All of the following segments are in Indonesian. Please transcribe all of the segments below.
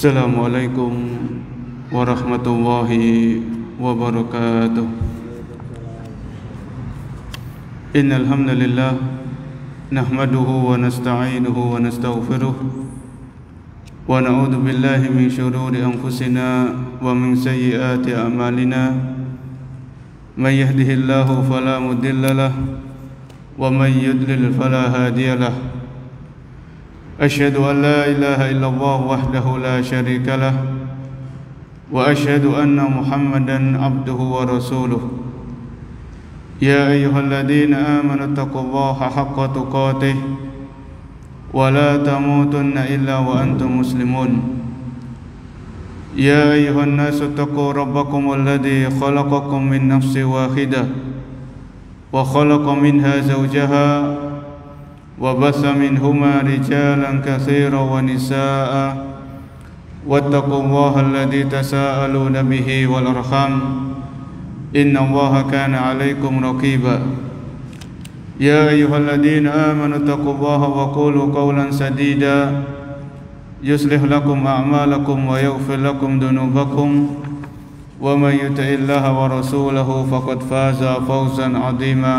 Assalamualaikum warahmatullahi wabarakatuh. Innal hamdalillah nahmaduhu wa nasta'inuhu wa nastaghfiruh wa na'udzu billahi min shururi anfusina wa min sayyiati a'malina. May yahdihillahu fala mudilla lahu wa may yudlil fala hadiya lahu. Asyhadu an la ilaha illallah wahdahu la syarika lah wa asyhadu anna Muhammadan abduhu wa rasuluh. Ya ayyuhalladzina amanu taqullaha haqqa tuqatih wa la tamutunna illa wa antum muslimun. Ya ayyuhan nasu taqu rabbakumul ladzi khalaqakum min nafsin wahidah wa khalaqa minha zawjaha وبث منهما رجالا كثيرا ونساء واتقوا الله الذي تساءلون به والأرحام إن الله كان عليكم رقيبا يا أيها الذين آمنوا اتقوا الله وقولوا قولا سديدا يصلح لكم أعمالكم ويغفر لكم ذنوبكم ومن يطع الله ورسوله فقد فاز فوزا عظيما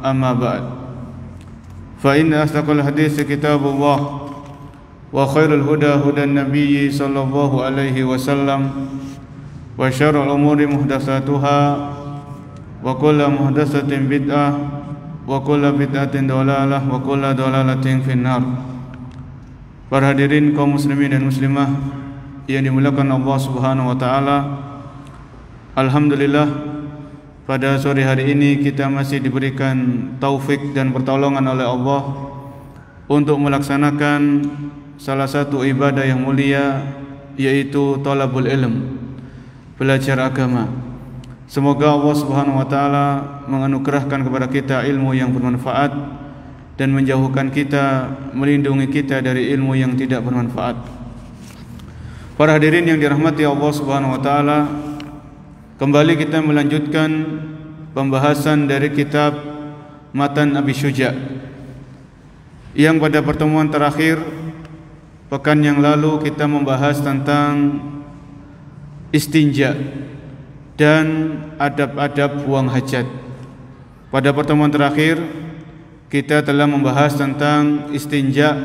أما بعد فإن أصدق الحديث كتاب الله وخير الهدى هدى النبي صلى الله عليه وسلم وشر الأمور محدثاتها وكل محدثة بدعة وكل بدعة ضلالة وكل ضلالة في النار. Para hadirin kaum muslimin dan muslimah yang dimuliakan Allah Subhanahu wa taala, alhamdulillah pada sore hari ini kita masih diberikan taufik dan pertolongan oleh Allah untuk melaksanakan salah satu ibadah yang mulia, yaitu talabul ilm, belajar agama. Semoga Allah Subhanahu wa taala menganugerahkan kepada kita ilmu yang bermanfaat dan menjauhkan kita, melindungi kita dari ilmu yang tidak bermanfaat. Para hadirin yang dirahmati Allah Subhanahu wa taala, kembali kita melanjutkan pembahasan dari kitab Matan Abi Syuja yang pada pertemuan terakhir pekan yang lalu kita membahas tentang istinja dan adab-adab buang hajat. Pada pertemuan terakhir kita telah membahas tentang istinja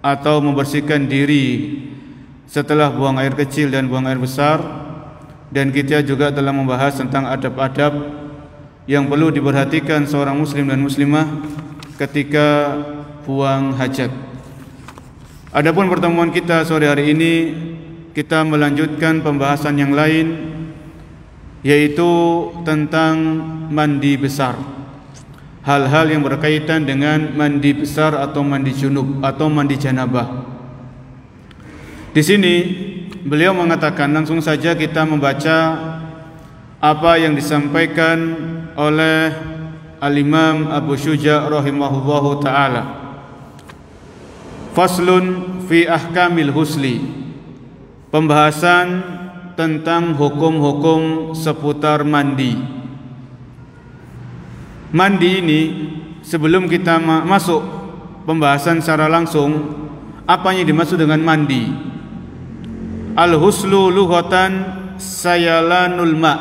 atau membersihkan diri setelah buang air kecil dan buang air besar. Dan kita juga telah membahas tentang adab-adab yang perlu diperhatikan seorang muslim dan muslimah ketika buang hajat. Adapun pertemuan kita sore hari ini, kita melanjutkan pembahasan yang lain, yaitu tentang mandi besar. Hal-hal yang berkaitan dengan mandi besar atau mandi junub atau mandi janabah. Di sini beliau mengatakan, langsung saja kita membaca apa yang disampaikan oleh Al-Imam Abu Syuja rahimahullahu ta'ala. Faslun fi ahkamil husli, pembahasan tentang hukum-hukum seputar mandi. Mandi ini, sebelum kita masuk pembahasan secara langsung, apa yang dimaksud dengan mandi? Al-huslu lughatan sayalanul ma'.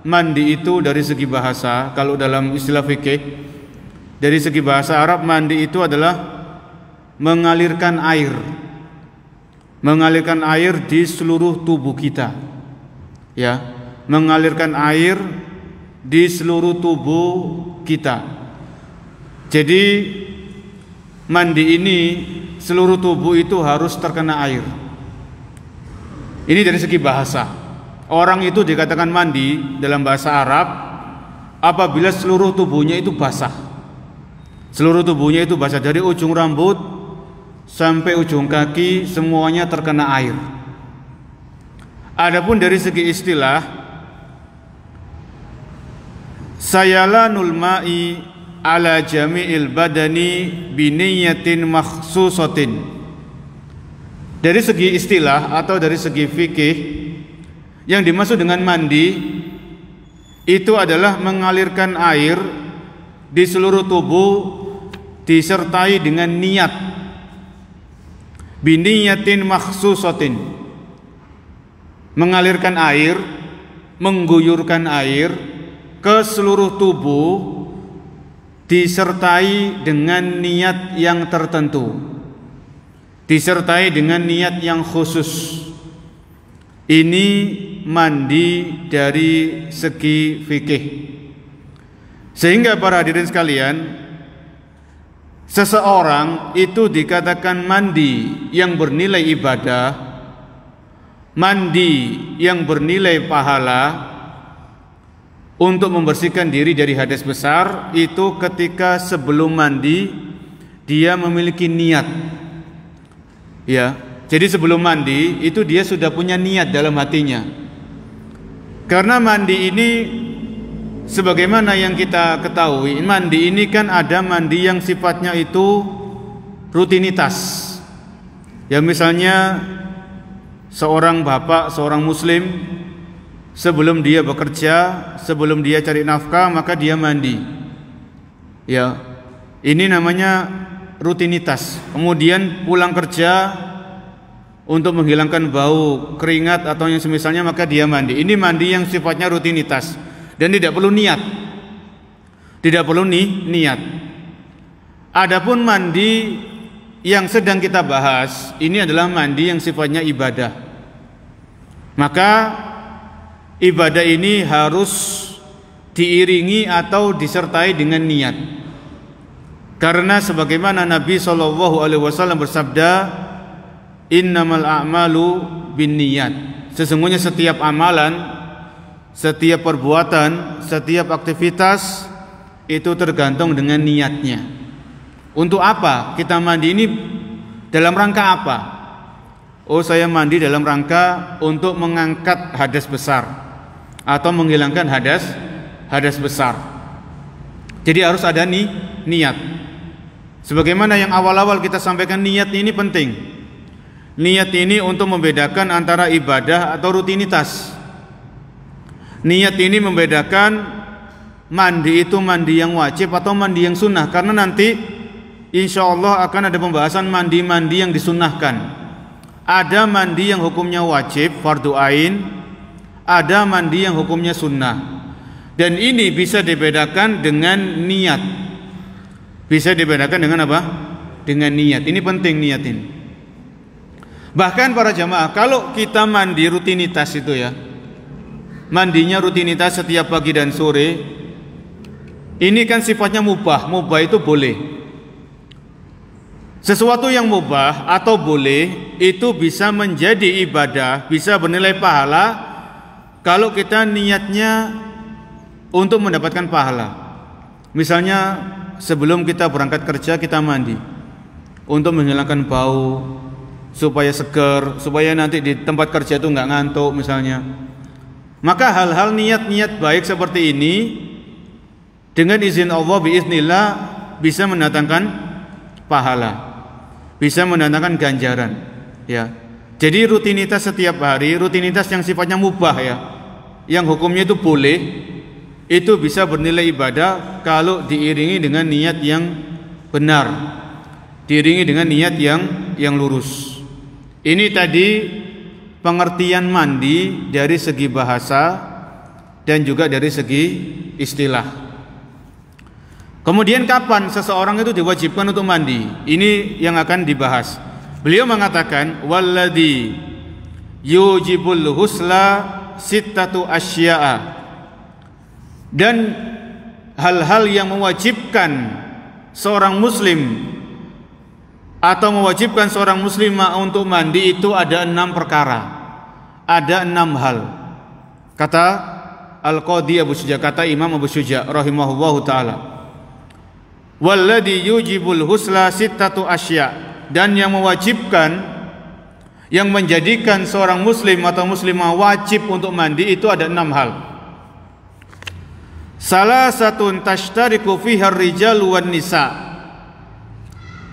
Mandi itu dari segi bahasa, kalau dalam istilah fikih, dari segi bahasa Arab, mandi itu adalah mengalirkan air. Mengalirkan air di seluruh tubuh kita. Ya, mengalirkan air di seluruh tubuh kita. Jadi mandi ini seluruh tubuh itu harus terkena air. Ini dari segi bahasa. Orang itu dikatakan mandi dalam bahasa Arab apabila seluruh tubuhnya itu basah. Seluruh tubuhnya itu basah, dari ujung rambut sampai ujung kaki semuanya terkena air. Adapun dari segi istilah, sayalanul ma'i ala jami'il badani biniyatin makhsusatin. Dari segi istilah atau dari segi fikih, yang dimaksud dengan mandi itu adalah mengalirkan air di seluruh tubuh disertai dengan niat. biniyatin makhsusatin, mengalirkan air, mengguyurkan air ke seluruh tubuh disertai dengan niat yang tertentu, disertai dengan niat yang khusus. Ini mandi dari segi fikih. Sehingga para hadirin sekalian, seseorang itu dikatakan mandi yang bernilai ibadah, mandi yang bernilai pahala untuk membersihkan diri dari hadas besar, itu ketika sebelum mandi dia memiliki niat. Ya, jadi sebelum mandi itu dia sudah punya niat dalam hatinya. Karena mandi ini sebagaimana yang kita ketahui, mandi ini kan ada mandi yang sifatnya itu rutinitas. Ya, misalnya seorang bapak, seorang muslim, sebelum dia bekerja, sebelum dia cari nafkah, maka dia mandi. Ya, ini namanya rutinitas. Kemudian pulang kerja untuk menghilangkan bau keringat atau yang semisalnya, maka dia mandi. Ini mandi yang sifatnya rutinitas dan tidak perlu niat. Tidak perlu niat. Adapun mandi yang sedang kita bahas ini adalah mandi yang sifatnya ibadah. Maka ibadah ini harus diiringi atau disertai dengan niat. Karena sebagaimana Nabi SAW bersabda, innamal a'malu binniyat. Sesungguhnya setiap amalan, setiap perbuatan, setiap aktivitas itu tergantung dengan niatnya. Untuk apa kita mandi ini? Dalam rangka apa? Oh, saya mandi dalam rangka untuk mengangkat hadas besar atau menghilangkan hadas besar. Jadi harus ada niat. Sebagaimana yang awal-awal kita sampaikan, niat ini penting. Niat ini untuk membedakan antara ibadah atau rutinitas. Niat ini membedakan mandi itu mandi yang wajib atau mandi yang sunnah. Karena nanti insya Allah akan ada pembahasan mandi-mandi yang disunnahkan. Ada mandi yang hukumnya wajib, fardu ain. Ada mandi yang hukumnya sunnah. Dan ini bisa dibedakan dengan niat. Bisa dibedakan dengan apa? Dengan niat. Ini penting, niat ini. Bahkan para jamaah, kalau kita mandi rutinitas itu ya, mandinya rutinitas setiap pagi dan sore, ini kan sifatnya mubah. Mubah itu boleh. Sesuatu yang mubah atau boleh itu bisa menjadi ibadah, bisa bernilai pahala kalau kita niatnya untuk mendapatkan pahala. Misalnya sebelum kita berangkat kerja kita mandi untuk menghilangkan bau, supaya segar, supaya nanti di tempat kerja itu nggak ngantuk misalnya. Maka hal-hal niat-niat baik seperti ini dengan izin Allah biiznillah bisa mendatangkan pahala, bisa mendatangkan ganjaran. Ya, jadi rutinitas setiap hari, rutinitas yang sifatnya mubah ya, yang hukumnya itu boleh, itu bisa bernilai ibadah kalau diiringi dengan niat yang benar, diiringi dengan niat yang lurus. Ini tadi pengertian mandi dari segi bahasa dan juga dari segi istilah. Kemudian kapan seseorang itu diwajibkan untuk mandi? Ini yang akan dibahas. Beliau mengatakan walladzi yujibul husla sittatu asya'a. Dan hal-hal yang mewajibkan seorang muslim atau mewajibkan seorang muslimah untuk mandi itu ada 6 perkara, ada 6 hal. Kata Al-Qadhi Abu Syuja, kata Imam Abu Syuja rahimahullahu ta'ala, walladhi yujibul husla sittatu asya. Dan yang mewajibkan, yang menjadikan seorang muslim atau muslimah wajib untuk mandi itu ada 6 hal. Salah satu tashtariku fiha rijal wan nisa.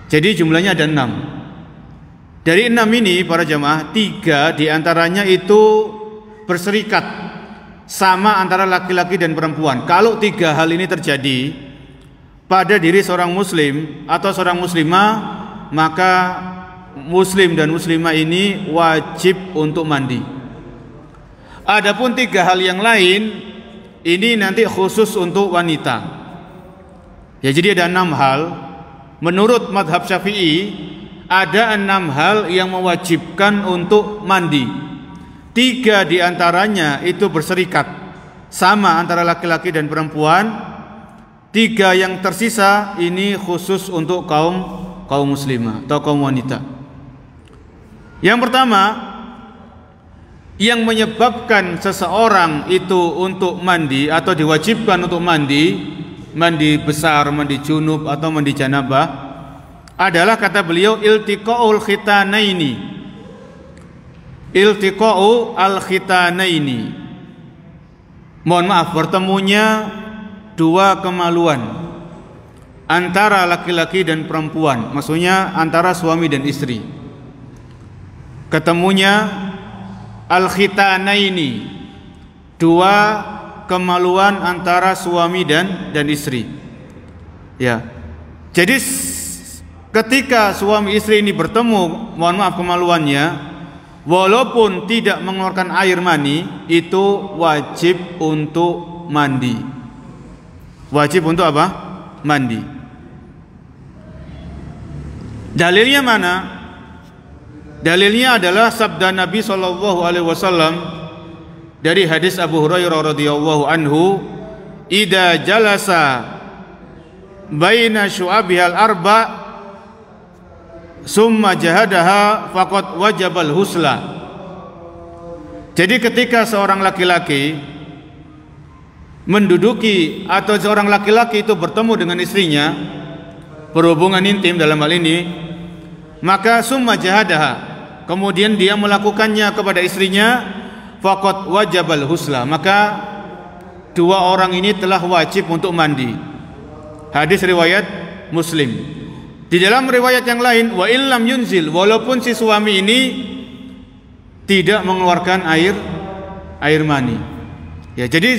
Jadi jumlahnya ada 6. Dari 6 ini para jamaah, 3 diantaranya itu berserikat sama antara laki-laki dan perempuan. Kalau 3 hal ini terjadi pada diri seorang muslim atau seorang muslimah, maka muslim dan muslimah ini wajib untuk mandi. Adapun 3 hal yang lain ini nanti khusus untuk wanita. Ya, jadi ada 6 hal. Menurut madhab Syafi'i ada 6 hal yang mewajibkan untuk mandi. 3 diantaranya itu berserikat sama antara laki-laki dan perempuan. 3 yang tersisa ini khusus untuk kaum muslimah atau kaum wanita. Yang pertama, yang menyebabkan seseorang itu untuk mandi atau diwajibkan untuk mandi besar, mandi junub atau mandi janabah adalah, kata beliau, iltiqa'ul khitanaini. Iltiqa'u al-khitanaini. Mohon maaf, bertemunya 2 kemaluan antara laki-laki dan perempuan, maksudnya antara suami dan istri. Ketemunya al-khitanaini, 2 kemaluan antara suami dan istri. Ya. Jadi ketika suami istri ini bertemu, mohon maaf, kemaluannya walaupun tidak mengeluarkan air mani, itu wajib untuk mandi. Wajib untuk apa? Mandi. Dalilnya mana? Dalilnya adalah sabda Nabi SAW dari hadis Abu Hurairah radhiyallahu anhu, "Idza jalasa baina syu'abihal arba summa jahadaha faqad wajabal husla." Jadi ketika seorang laki-laki menduduki atau seorang laki-laki itu bertemu dengan istrinya, berhubungan intim dalam hal ini, maka summa jahadaha, kemudian dia melakukannya kepada istrinya, faqad wajabal husla, maka 2 orang ini telah wajib untuk mandi. Hadis riwayat Muslim. Di dalam riwayat yang lain, wa illam yunzil, walaupun si suami ini tidak mengeluarkan air mani. Ya, jadi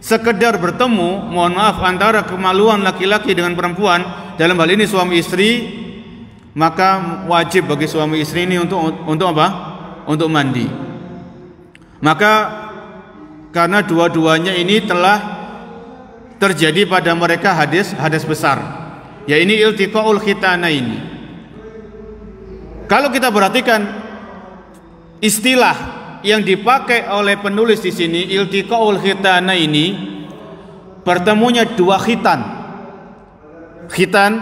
sekedar bertemu, mohon maaf, antara kemaluan laki-laki dengan perempuan, dalam hal ini suami istri, maka wajib bagi suami istri ini untuk apa? Untuk mandi. Maka karena dua-duanya ini telah terjadi pada mereka hadas besar, ya ini iltiqa'ul khitanaini. Kalau kita perhatikan istilah yang dipakai oleh penulis di sini, iltiqa'ul khitanaini, bertemunya 2 khitan. Khitan,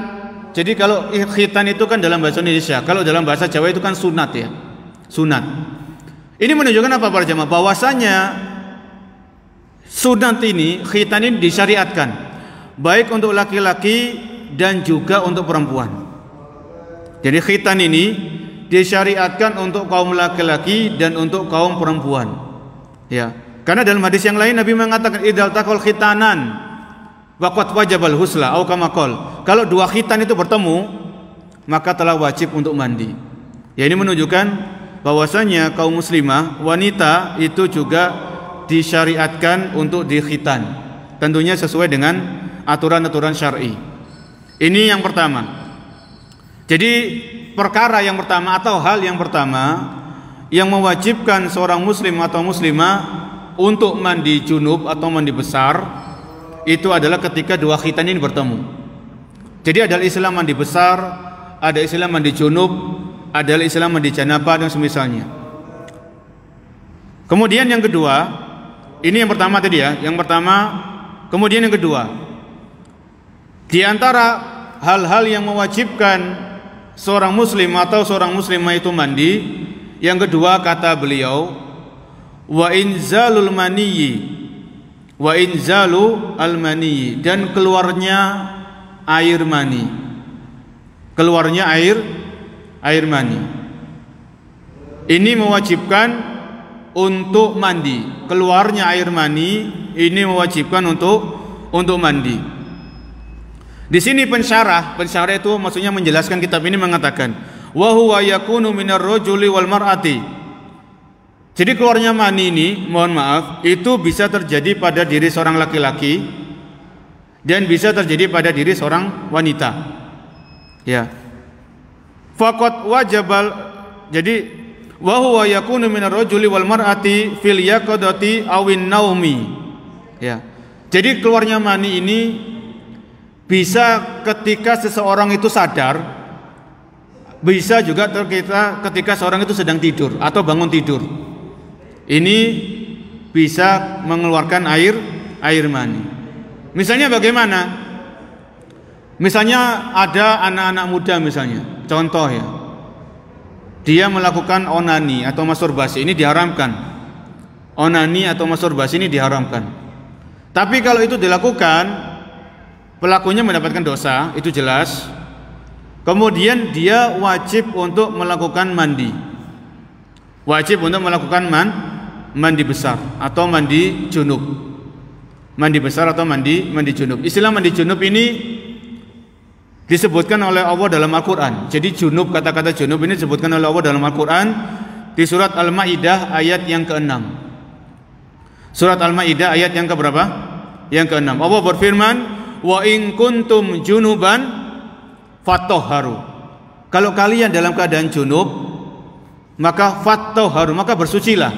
jadi kalau khitan itu kan dalam bahasa Indonesia, kalau dalam bahasa Jawa itu kan sunat, ya. Sunat. Ini menunjukkan apa para jemaah? Bahwasanya sunat ini, khitan ini disyariatkan baik untuk laki-laki dan juga untuk perempuan. Jadi khitan ini disyariatkan untuk kaum laki-laki dan untuk kaum perempuan. Ya, karena dalam hadis yang lain Nabi mengatakan idzal taqal khitanan waqad wajabal husla au kama qol. Kalau 2 khitan itu bertemu, maka telah wajib untuk mandi. Ya, ini menunjukkan bahwasanya kaum muslimah wanita itu juga disyariatkan untuk dikhitan, tentunya sesuai dengan aturan-aturan syar'i. Ini yang pertama. Jadi perkara yang pertama atau hal yang pertama yang mewajibkan seorang muslim atau muslimah untuk mandi junub atau mandi besar itu adalah ketika 2 khitan ini bertemu. Jadi ada istilah mandi besar, ada istilah mandi junub, ada istilah mandi janabah dan semisalnya. Kemudian yang kedua, ini yang pertama tadi ya, yang pertama. Kemudian yang kedua, di antara hal-hal yang mewajibkan seorang muslim atau seorang muslimah itu mandi, yang kedua kata beliau, wa inzalul maniyyi, wa inzalu al maniyyi, dan keluarnya air mani. Keluarnya air mani. Ini mewajibkan untuk mandi. Keluarnya air mani ini mewajibkan untuk mandi. Di sini pensyarah itu maksudnya menjelaskan kitab ini mengatakan wa huwa yakunu minar rajuli wal mar'ati. Jadi keluarnya mani ini, mohon maaf, itu bisa terjadi pada diri seorang laki-laki dan bisa terjadi pada diri seorang wanita. Ya. faqad wajabal, jadi wa huwa yakunu minar rajuli wal mar'ati fil yaqadati awin naumi. Ya. Jadi keluarnya mani ini bisa ketika seseorang itu sadar, bisa juga ketika seorang itu sedang tidur atau bangun tidur. Ini bisa mengeluarkan air mani. Misalnya bagaimana? Misalnya ada anak-anak muda misalnya, contoh ya, dia melakukan onani atau masturbasi, ini diharamkan. Onani atau masturbasi ini diharamkan. Tapi kalau itu dilakukan, pelakunya mendapatkan dosa, itu jelas. Kemudian dia wajib untuk melakukan mandi. Wajib untuk melakukan mandi besar atau mandi junub. Mandi besar atau mandi junub. Istilah mandi junub ini disebutkan oleh Allah dalam Al-Quran. Jadi junub, kata-kata junub ini disebutkan oleh Allah dalam Al-Quran di surat Al-Ma'idah ayat yang ke-6. Surat Al-Ma'idah ayat yang keberapa? Yang ke-6. Allah berfirman, wa in kuntum junuban fatahharu. Kalau kalian dalam keadaan junub, maka fatahharu, maka bersucilah.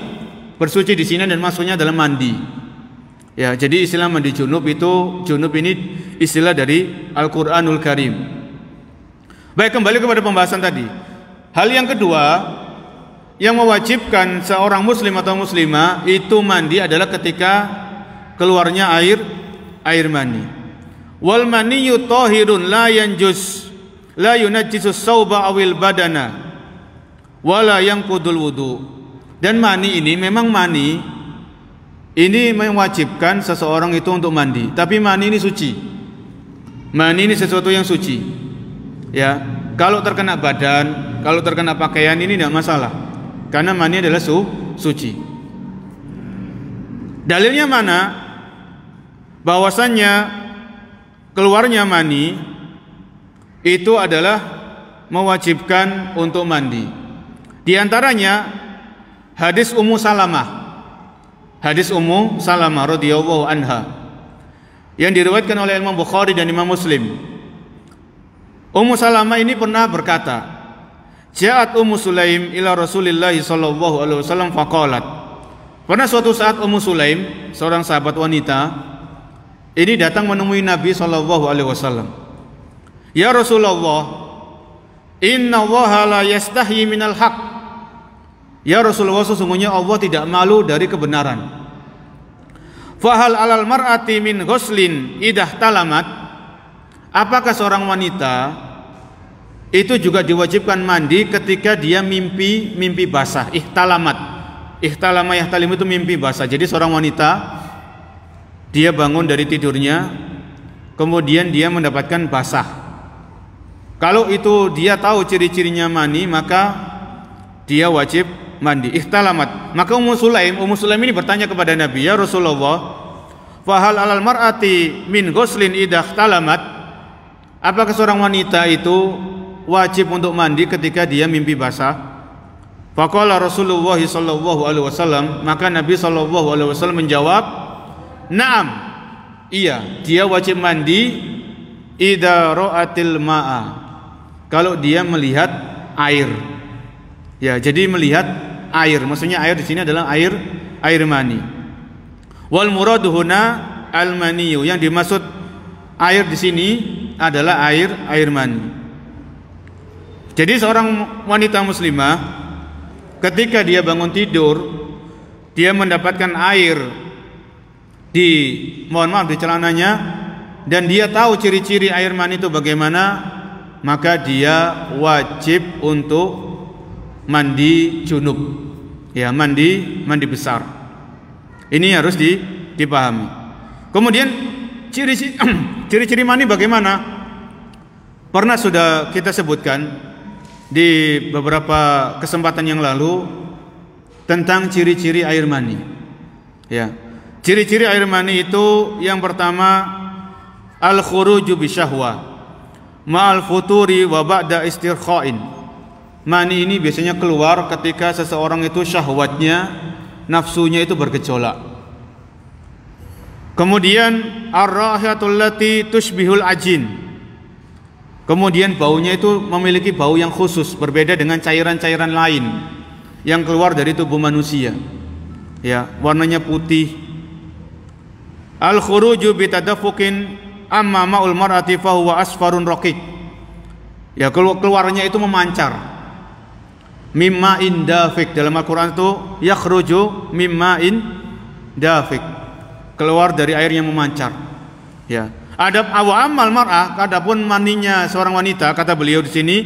Bersuci di sini dan maksudnya dalam mandi. Ya, jadi istilah mandi junub itu, junub ini istilah dari Al-Qur'anul Karim. Baik, kembali kepada pembahasan tadi. Hal yang kedua yang mewajibkan seorang muslim atau muslimah itu mandi adalah ketika keluarnya air mani. Wal maniyyu tahirun la yanjus la yunajjisus sauba awil badana wala yanqudul wudu. Dan mani ini memang mani ini mewajibkan seseorang itu untuk mandi. Tapi mani ini suci. Mani ini sesuatu yang suci. Ya, kalau terkena badan, kalau terkena pakaian ini tidak masalah. Karena mani adalah suci. Dalilnya mana? Bahwasannya keluarnya mani itu adalah mewajibkan untuk mandi. Di antaranya hadis Ummu Salamah. Hadis Ummu Salamah radhiyallahu anha yang diriwayatkan oleh Imam Bukhari dan Imam Muslim. Ummu Salamah ini pernah berkata, "Ja'at Ummu Sulaim ila Rasulillah sallallahu alaihi wasallam faqalat." Pernah suatu saat Ummu Sulaim, seorang sahabat wanita, ini datang menemui Nabi sallallahu alaihi wasallam. "Ya Rasulullah, inna Allaha la yastahyi minal haqq." Ya Rasulullah, sesungguhnya Allah tidak malu dari kebenaran. Fahal alal mar'ati min ghuslin idah talamat. Apakah seorang wanita itu juga diwajibkan mandi ketika dia mimpi basah? Ihtalamat. Ihtalama yahtalim itu mimpi basah. Jadi seorang wanita dia bangun dari tidurnya, kemudian dia mendapatkan basah. Kalau itu dia tahu ciri-cirinya mani, maka dia wajib mandi. Ihtalamat. Maka Ummu Sulaim ini bertanya kepada Nabi, "Ya Rasulullah, fahal alal mar'ati min ghuslin idah talamat?" Apakah seorang wanita itu wajib untuk mandi ketika dia mimpi basah? Faqala Rasulullah sallallahu alaihi wasallam, maka Nabi sallallahu alaihi wasallam menjawab, "Na'am." Iya, dia wajib mandi idza ra'atil ma'a. Kalau dia melihat air. Ya, jadi melihat air. Maksudnya air di sini adalah air mani. Wal muradu huna al maniyu. Yang dimaksud air di sini adalah air mani. Jadi seorang wanita muslimah ketika dia bangun tidur, dia mendapatkan air di celananya dan dia tahu ciri-ciri air mani itu bagaimana, maka dia wajib untuk mandi junub, ya, mandi besar. Ini harus dipahami. Kemudian ciri-ciri mani bagaimana? Pernah sudah kita sebutkan di beberapa kesempatan yang lalu tentang ciri-ciri air mani. Ya, ciri-ciri air mani itu yang pertama al-khuruju bisyahwa ma'al futuri wa ba'da istirkha'in. Mani ini biasanya keluar ketika seseorang itu syahwatnya, nafsunya itu bergejolak. Kemudian ar-rahiyatul lati tushbihul ajin. Kemudian baunya itu memiliki bau yang khusus, berbeda dengan cairan-cairan lain yang keluar dari tubuh manusia. Ya, warnanya putih. Al-khuruju bitadafukin amma ma'ul mar'ati fa huwa asfarun raqiq. Ya, keluarnya itu memancar. Mimma in dafiq, dalam Al-Qur'an itu yakhruju mimma in dafiq, keluar dari air yang memancar. Ya. Awa amal mar'ah, adapun maninya seorang wanita, kata beliau di sini,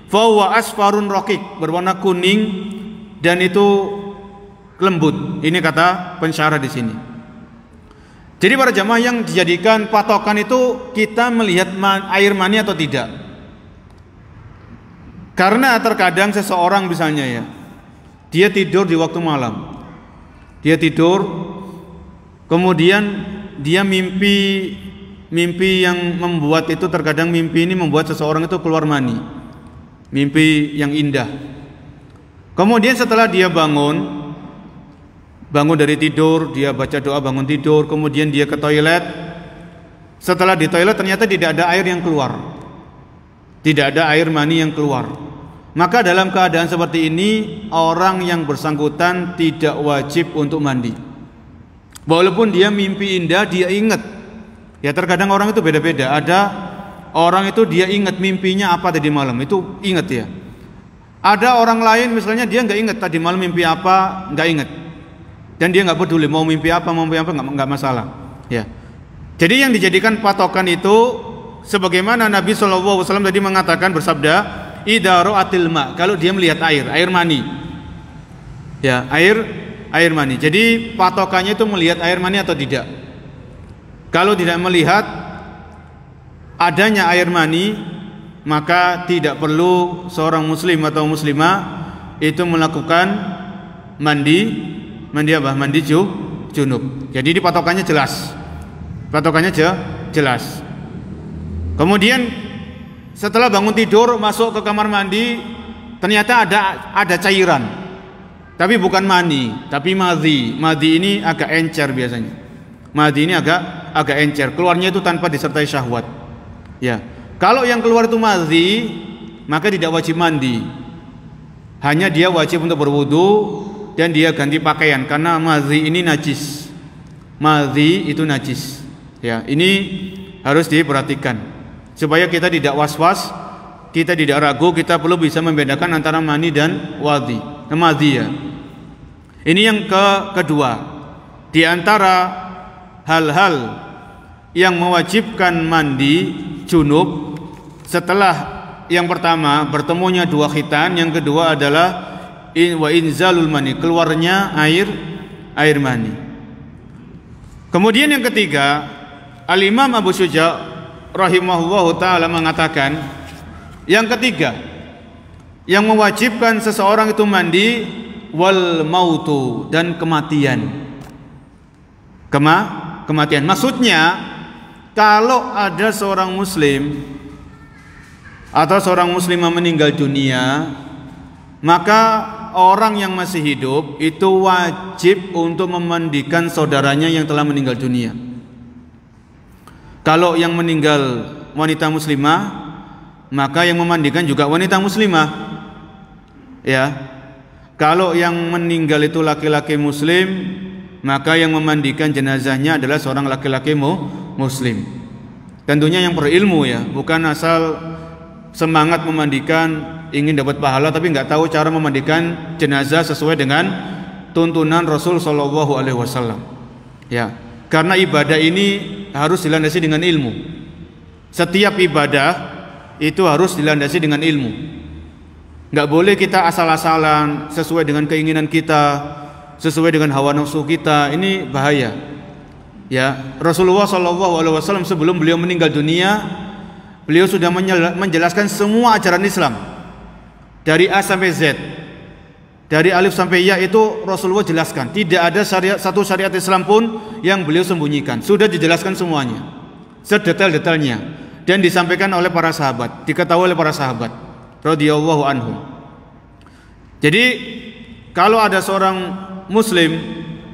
fa huwa asfarun raqiq, berwarna kuning dan itu lembut. Ini kata pensyarah di sini. Jadi para jamaah yang dijadikan patokan itu kita melihat air mani atau tidak. Karena terkadang seseorang misalnya ya, dia tidur di waktu malam. Dia tidur, kemudian dia mimpi yang membuat itu, terkadang mimpi ini membuat seseorang itu keluar mani. Mimpi yang indah. Kemudian setelah dia bangun dari tidur, dia baca doa bangun tidur, kemudian dia ke toilet. Setelah di toilet ternyata tidak ada air yang keluar. Tidak ada air mani yang keluar. Maka dalam keadaan seperti ini, orang yang bersangkutan tidak wajib untuk mandi. Walaupun dia mimpi indah, dia ingat. Ya, terkadang orang itu beda-beda. Ada orang itu dia ingat mimpinya apa tadi malam, itu ingat ya. Ada orang lain misalnya dia nggak ingat tadi malam mimpi apa, nggak ingat, dan dia nggak peduli mau mimpi apa nggak masalah. Ya. Jadi yang dijadikan patokan itu, sebagaimana Nabi SAW tadi mengatakan, bersabda, idza ra'atil ma, kalau dia melihat air mani. Ya, air mani. Jadi patokannya itu melihat air mani atau tidak. Kalau tidak melihat adanya air mani, maka tidak perlu seorang muslim atau muslimah itu melakukan mandi junub. Jadi patokannya jelas. Jelas. Kemudian setelah bangun tidur masuk ke kamar mandi, ternyata ada cairan. Tapi bukan mani, tapi madhi. Madhi ini agak encer biasanya. Madhi ini agak encer. Keluarnya itu tanpa disertai syahwat. Ya. Kalau yang keluar itu madhi, maka tidak wajib mandi. Hanya dia wajib untuk berwudu dan dia ganti pakaian, karena madhi ini najis. Madhi itu najis. Ya, ini harus diperhatikan supaya kita tidak was-was, kita tidak ragu, kita perlu bisa membedakan antara mani dan madhi ya. Ini yang kedua. Di antara hal-hal yang mewajibkan mandi junub, setelah yang pertama bertemunya dua khitan, yang kedua adalah wa inzalul mani, keluarnya air mani. Kemudian yang ketiga, Al-Imam Abu Syuja' rahimahullahu ta'ala mengatakan, yang ketiga yang mewajibkan seseorang itu mandi, wal mautu, dan kematian. Kematian maksudnya, kalau ada seorang muslim atau seorang muslimah meninggal dunia, maka orang yang masih hidup itu wajib untuk memandikan saudaranya yang telah meninggal dunia. Kalau yang meninggal wanita muslimah, maka yang memandikan juga wanita muslimah. Ya. Kalau yang meninggal itu laki-laki muslim, maka yang memandikan jenazahnya adalah seorang laki-laki muslim. Tentunya yang berilmu ya, bukan asal semangat memandikan, ingin dapat pahala tapi nggak tahu cara memandikan jenazah sesuai dengan tuntunan Rasul Shallallahu Alaihi Wasallam. Ya, karena ibadah ini harus dilandasi dengan ilmu. Setiap ibadah itu harus dilandasi dengan ilmu. Nggak boleh kita asal-asalan sesuai dengan keinginan kita, sesuai dengan hawa nafsu kita. Ini bahaya. Ya, Rasulullah SAW sebelum beliau meninggal dunia, beliau sudah menjelaskan semua ajaran Islam dari A sampai Z, dari alif sampai ya, itu Rasulullah jelaskan. Tidak ada satu syariat Islam pun yang beliau sembunyikan. Sudah dijelaskan semuanya, sedetail-detailnya, dan disampaikan oleh para sahabat, diketahui oleh para sahabat radhiyallahu anhum. Jadi kalau ada seorang muslim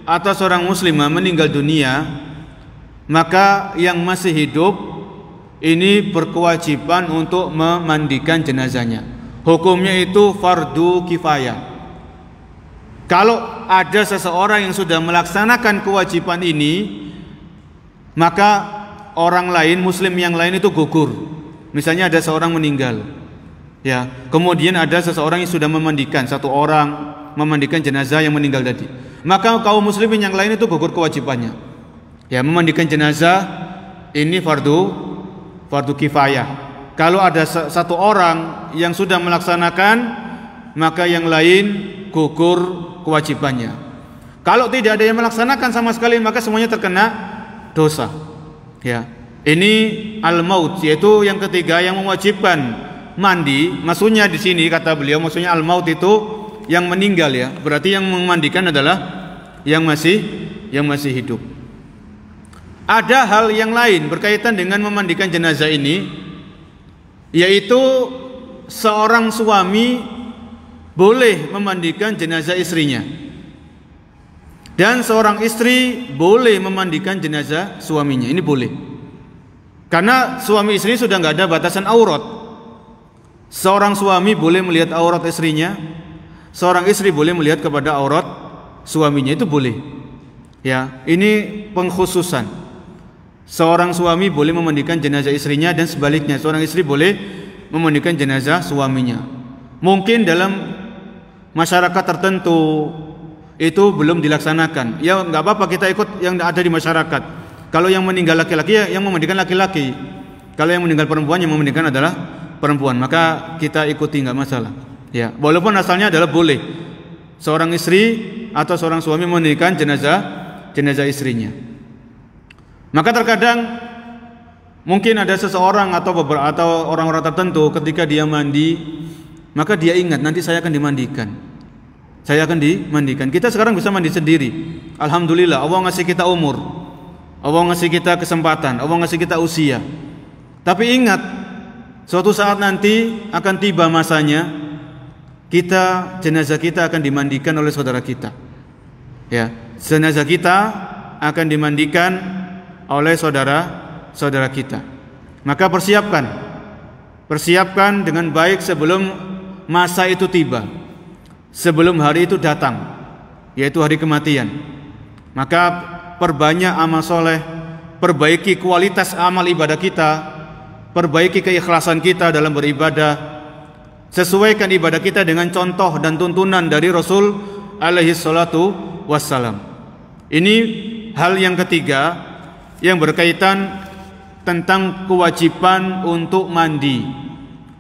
atau seorang muslimah meninggal dunia, maka yang masih hidup ini berkewajiban untuk memandikan jenazahnya. Hukumnya itu fardu kifayah. Kalau ada seseorang yang sudah melaksanakan kewajiban ini, maka orang lain, muslim yang lain itu gugur. Misalnya ada seorang meninggal, ya, kemudian ada seseorang yang sudah memandikan, satu orang memandikan jenazah yang meninggal tadi, maka kaum muslimin yang lain itu gugur kewajibannya. Ya, memandikan jenazah ini fardu kifayah. Kalau ada satu orang yang sudah melaksanakan, maka yang lain gugur kewajibannya. Kalau tidak ada yang melaksanakan sama sekali, maka semuanya terkena dosa. Ya, ini al-maut, yaitu yang ketiga yang mewajibkan mandi. Maksudnya di sini kata beliau, maksudnya al-maut itu yang meninggal, ya. Berarti yang memandikan adalah yang masih hidup. Ada hal yang lain berkaitan dengan memandikan jenazah ini, yaitu seorang suami boleh memandikan jenazah istrinya, dan seorang istri boleh memandikan jenazah suaminya. Ini boleh, karena suami istri sudah nggak ada batasan aurat. Seorang suami boleh melihat aurat istrinya, seorang istri boleh melihat kepada aurat suaminya, itu boleh. Ya, ini pengkhususan. Seorang suami boleh memandikan jenazah istrinya, dan sebaliknya seorang istri boleh memandikan jenazah suaminya. Mungkin dalam masyarakat tertentu itu belum dilaksanakan. Ya, nggak apa-apa, kita ikut yang ada di masyarakat. Kalau yang meninggal laki-laki, ya yang memandikan laki-laki. Kalau yang meninggal perempuan, yang memandikan adalah perempuan. Maka kita ikuti, nggak masalah. Ya, walaupun asalnya adalah boleh seorang istri atau seorang suami memandikan jenazah istrinya. Maka terkadang mungkin ada seseorang atau orang-orang tertentu ketika dia mandi, maka dia ingat nanti saya akan dimandikan. Saya akan dimandikan. Kita sekarang bisa mandi sendiri. Alhamdulillah, Allah ngasih kita umur, Allah ngasih kita kesempatan, Allah ngasih kita usia. Tapi ingat, suatu saat nanti akan tiba masanya jenazah kita akan dimandikan oleh saudara kita. Ya, jenazah kita akan dimandikan oleh saudara kita. Maka persiapkan dengan baik sebelum masa itu tiba, sebelum hari itu datang, yaitu hari kematian. Maka perbanyak amal soleh, perbaiki kualitas amal ibadah kita, perbaiki keikhlasan kita dalam beribadah, sesuaikan ibadah kita dengan contoh dan tuntunan dari Rasul alaihi salatu wassalam. Ini hal yang ketiga yang berkaitan tentang kewajiban untuk mandi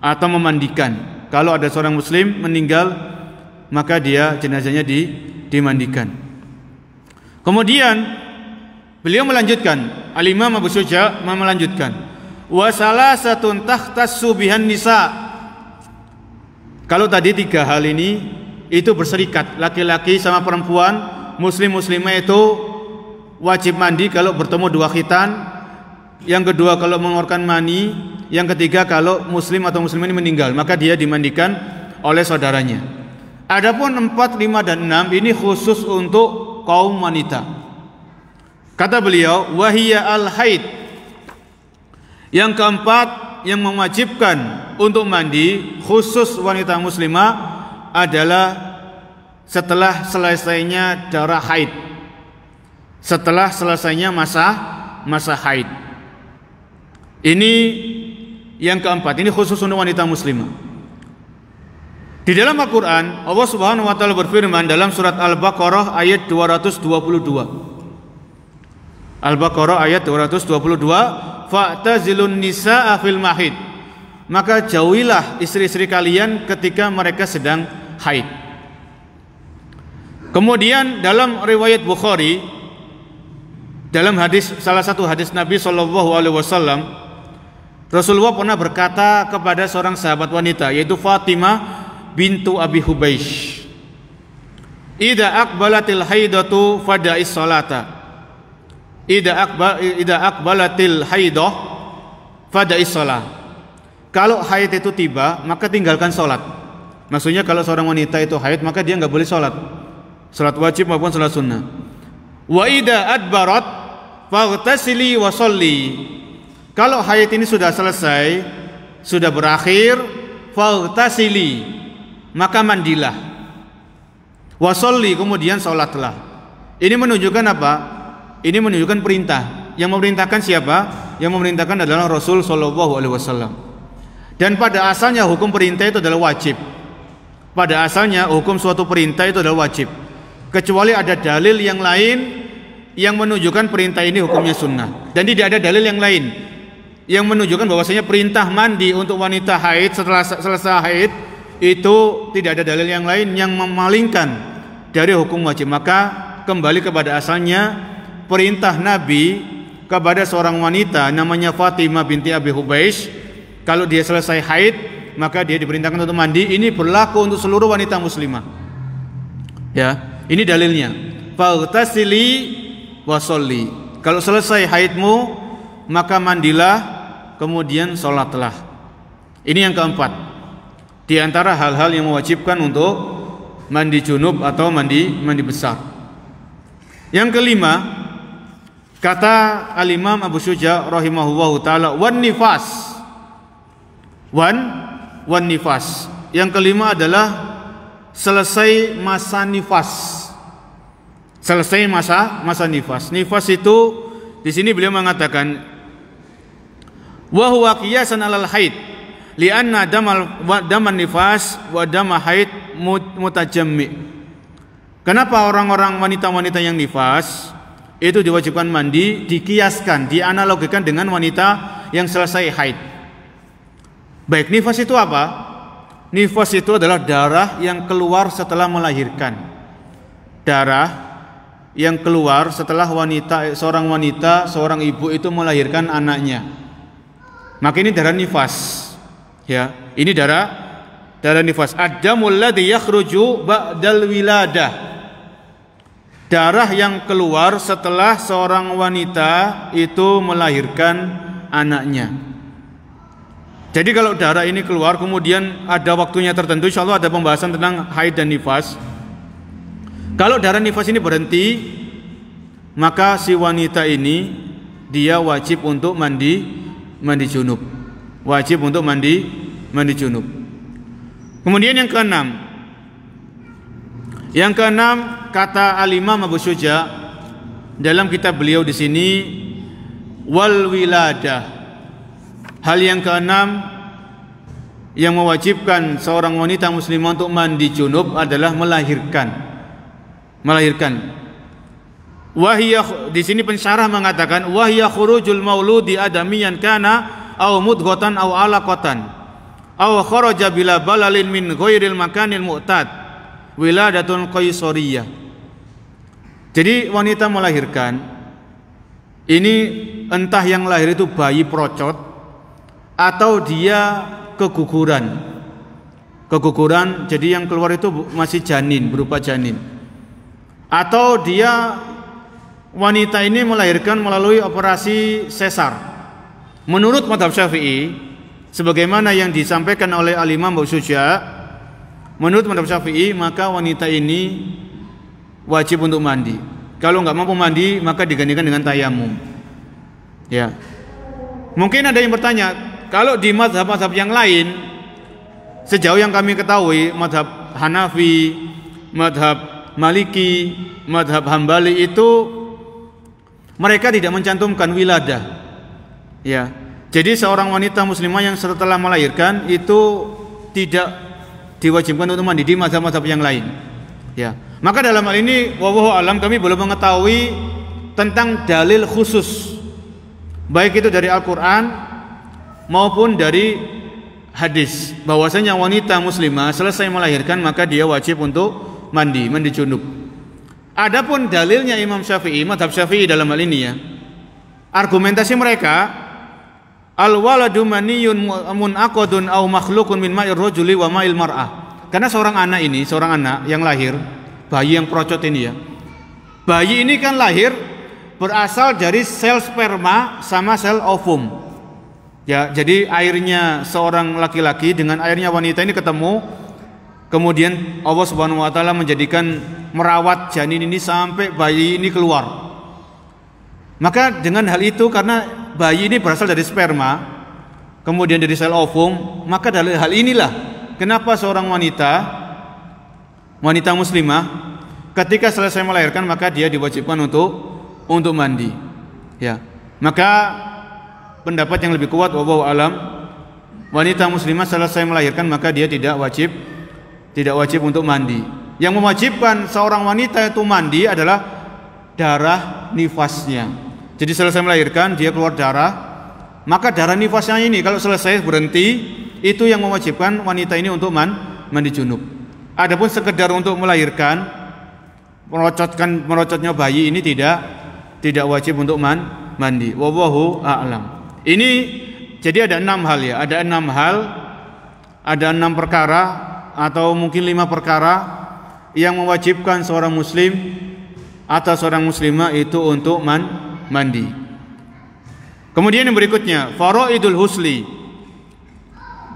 atau memandikan. Kalau ada seorang muslim meninggal, maka jenazahnya dimandikan. Kemudian beliau melanjutkan, Al-Imam Abu Syuja melanjutkan, wa salasatun takhtassu bihan nisa. Kalau tadi tiga hal ini itu berserikat, laki-laki sama perempuan, muslim-muslimah itu wajib mandi kalau bertemu dua khitan, yang kedua kalau mengeluarkan mani, yang ketiga kalau muslim atau muslimah ini meninggal, maka dia dimandikan oleh saudaranya. Adapun 4, 5 dan 6 ini khusus untuk kaum wanita. Kata beliau, wahiyya al-haid. Yang keempat yang mewajibkan untuk mandi khusus wanita muslimah adalah setelah selesainya darah haid, setelah selesainya masa haid. Ini yang keempat, ini khusus untuk wanita muslimah. Di dalam Al-Quran, Allah Subhanahu wa Ta'ala berfirman dalam surat Al-Baqarah ayat 222. Al-Baqarah ayat 222, fa'tazilun nisaa fil mahid. Maka jauhilah istri-istri kalian ketika mereka sedang haid. Kemudian dalam riwayat Bukhari, dalam salah satu hadis Nabi SAW, Rasulullah pernah berkata kepada seorang sahabat wanita, yaitu Fatimah bintu Abi Hubeish, idza aqbalatil haidatu fada'is salata. Idza aqbalatil haidah fada'is salat. Kalau haid itu tiba, maka tinggalkan salat. Maksudnya kalau seorang wanita itu haid, maka dia enggak boleh salat, salat wajib maupun salat sunnah. Wa idza adbarat faghtasili wa sholli. Kalau haid ini sudah selesai, sudah berakhir, faghtasili, maka mandilah. Wasolli, kemudian sholatlah. Ini menunjukkan apa? Ini menunjukkan perintah. Yang memerintahkan siapa? Yang memerintahkan adalah Rasul Shallallahu Alaihi Wasallam. Dan pada asalnya hukum perintah itu adalah wajib. Pada asalnya hukum suatu perintah itu adalah wajib. Kecuali ada dalil yang lain yang menunjukkan perintah ini hukumnya sunnah. Dan tidak ada dalil yang lain yang menunjukkan bahwasanya perintah mandi untuk wanita haid setelah selesai haid itu tidak ada dalil yang lain yang memalingkan dari hukum wajib. Maka kembali kepada asalnya perintah Nabi kepada seorang wanita namanya Fatimah binti Abi Hubeish, kalau dia selesai haid maka dia diperintahkan untuk mandi. Ini berlaku untuk seluruh wanita muslimah. Ya, ini dalilnya. Faghtasili wasolli. Kalau selesai haidmu maka mandilah, kemudian sholatlah. Ini yang keempat di antara hal-hal yang mewajibkan untuk mandi junub atau mandi besar. Yang kelima, kata Al-Imam Abu Syuja rahimahullahu taala, wan nifas. Wan nifas. Yang kelima adalah selesai masa nifas. Selesai masa nifas. Nifas itu di sini beliau mengatakan wa huwa qiyasan 'alal haid li'anna daman nifas wa dama haid mutajammi. Kenapa orang-orang wanita-wanita yang nifas itu diwajibkan mandi, dikiaskan, dianalogikan dengan wanita yang selesai haid. Baik, nifas itu apa? Nifas itu adalah darah yang keluar setelah melahirkan. Darah yang keluar setelah seorang ibu itu melahirkan anaknya. Maka ini darah nifas. Ya, ini darah nifas. Ad-damul ladzi yakhruju ba'dal wiladah. Darah yang keluar setelah seorang wanita itu melahirkan anaknya. Jadi kalau darah ini keluar kemudian ada waktunya tertentu, insyaallah ada pembahasan tentang haid dan nifas. Kalau darah nifas ini berhenti, maka si wanita ini dia wajib untuk mandi junub. Wajib untuk mandi junub. Kemudian yang keenam. Yang keenam, kata Al-Imam Abu Syuja dalam kitab beliau di sini, wal wiladah. Hal yang keenam yang mewajibkan seorang wanita muslimah untuk mandi junub adalah melahirkan. Wahiyah, di sini pensyarah mengatakan wahiyah khurujul mauludi adamiyan kana aw mudghatan aw alaqatan aw kharaja bila balalin min ghairil makanil mu'tad wiladatun qaisariyah. Jadi wanita melahirkan ini entah yang lahir itu bayi procot atau dia keguguran, jadi yang keluar itu masih janin, berupa janin, atau dia wanita ini melahirkan melalui operasi sesar. Menurut mazhab Syafi'i, sebagaimana yang disampaikan oleh Al-Imam Abu Syuja, menurut mazhab Syafi'i maka wanita ini wajib untuk mandi. Kalau nggak mampu mandi maka digantikan dengan tayamum. Ya, mungkin ada yang bertanya, kalau di mazhab-mazhab yang lain, sejauh yang kami ketahui, mazhab Hanafi, mazhab Maliki, mazhab Hambali itu mereka tidak mencantumkan wiladah. Ya, jadi seorang wanita muslimah yang setelah melahirkan itu tidak diwajibkan untuk mandi di mazhab-mazhab yang lain. Ya, maka dalam hal ini, wallahu alam, kami belum mengetahui tentang dalil khusus, baik itu dari Al-Quran maupun dari hadis, bahwasanya wanita muslimah selesai melahirkan maka dia wajib untuk mandi junub. Adapun dalilnya Imam Syafi'i, mazhab Syafi'i dalam hal ini ya, argumentasi mereka al-waladu maniyun munaqadun aw makhluqun min ma'ir rajuli wa ma'il mar'ah. Karena seorang anak yang lahir, bayi yang procot ini ya, bayi ini kan lahir berasal dari sel sperma sama sel ovum. Ya, jadi airnya seorang laki-laki dengan airnya wanita ini ketemu, kemudian Allah Subhanahu wa taala menjadikan merawat janin ini sampai bayi ini keluar. Maka dengan hal itu, karena bayi ini berasal dari sperma, kemudian dari sel ovum, maka dari hal inilah kenapa seorang wanita muslimah ketika selesai melahirkan maka dia diwajibkan untuk mandi. Ya. Maka pendapat yang lebih kuat wallahu alam, wanita muslimah selesai melahirkan maka dia tidak wajib untuk mandi. Yang mewajibkan seorang wanita itu mandi adalah darah nifasnya. Jadi selesai melahirkan dia keluar darah, maka darah nifasnya ini kalau selesai berhenti, itu yang mewajibkan wanita ini untuk mandi junub. Adapun sekedar untuk melahirkan, merocotnya bayi ini tidak wajib untuk mandi. Wallahu a'lam. Ini jadi ada 6 hal ya, ada 6 perkara atau mungkin 5 perkara yang mewajibkan seorang muslim atau seorang muslimah itu untuk mandi. Kemudian yang berikutnya, faraidul husli.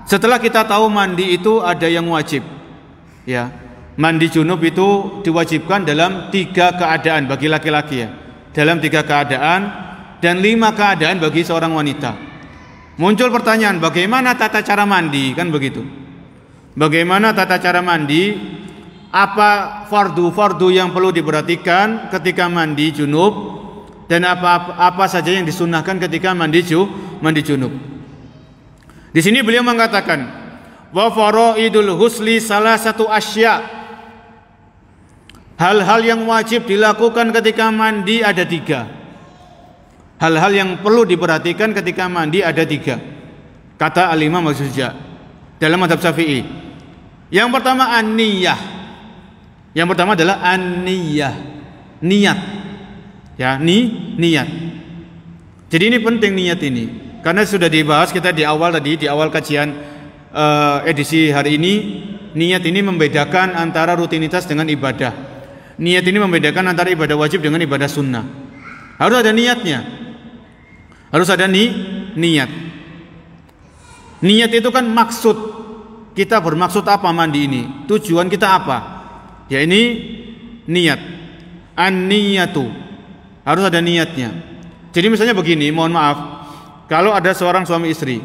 Setelah kita tahu mandi itu ada yang wajib. Ya. Mandi junub itu diwajibkan dalam 3 keadaan bagi laki-laki ya. Dalam 3 keadaan dan 5 keadaan bagi seorang wanita. Muncul pertanyaan, bagaimana tata cara mandi? Kan begitu. Bagaimana tata cara mandi? Apa fardu-fardu yang perlu diperhatikan ketika mandi junub dan apa saja yang disunnahkan ketika mandi junub. Di sini beliau mengatakan, wa faraidul husli salah satu asya. Hal-hal yang wajib dilakukan ketika mandi ada 3. Hal-hal yang perlu diperhatikan ketika mandi ada 3. Kata Al-Imam Al-Suja dalam mazhab Syafi'i. Yang pertama an-niyah. Yang pertama adalah an-niyah. Niat. Ya, niat. Jadi ini penting niat ini. Karena sudah dibahas kita di awal kajian edisi hari ini, niat ini membedakan antara rutinitas dengan ibadah. Niat ini membedakan antara ibadah wajib dengan ibadah sunnah. Harus ada niatnya. Harus ada niat. Niat itu kan maksud. Kita bermaksud apa mandi ini? Tujuan kita apa? Ya ini niat. An-niyatu. Harus ada niatnya. Jadi misalnya begini, mohon maaf, kalau ada seorang suami istri